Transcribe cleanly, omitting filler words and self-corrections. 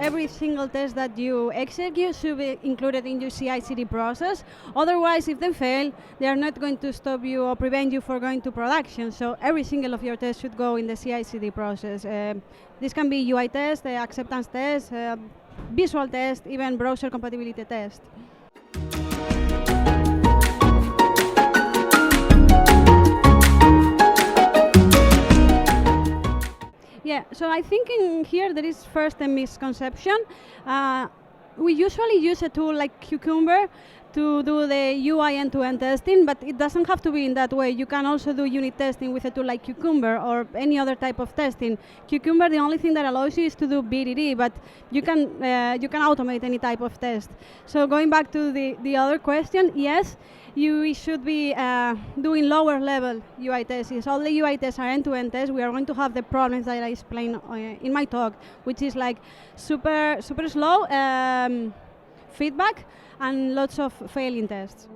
Every single test that you execute should be included in your CI/CD process. Otherwise, if they fail, they are not going to stop you or prevent you from going to production. So every single of your tests should go in the CI/CD process. This can be UI test, acceptance test, visual test, even browser compatibility test. Yeah, so I think in here there is first a misconception. We usually use a tool like Cucumber to do the UI end-to-end testing, but it doesn't have to be in that way. You can also do unit testing with a tool like Cucumber or any other type of testing. Cucumber, the only thing that allows you is to do BDD, but you can automate any type of test. So going back to the other question, yes, you should be doing lower level UI tests. If all the UI tests are end-to-end tests, we are going to have the problems that I explained in my talk, which is like super slow feedback and lots of failing tests.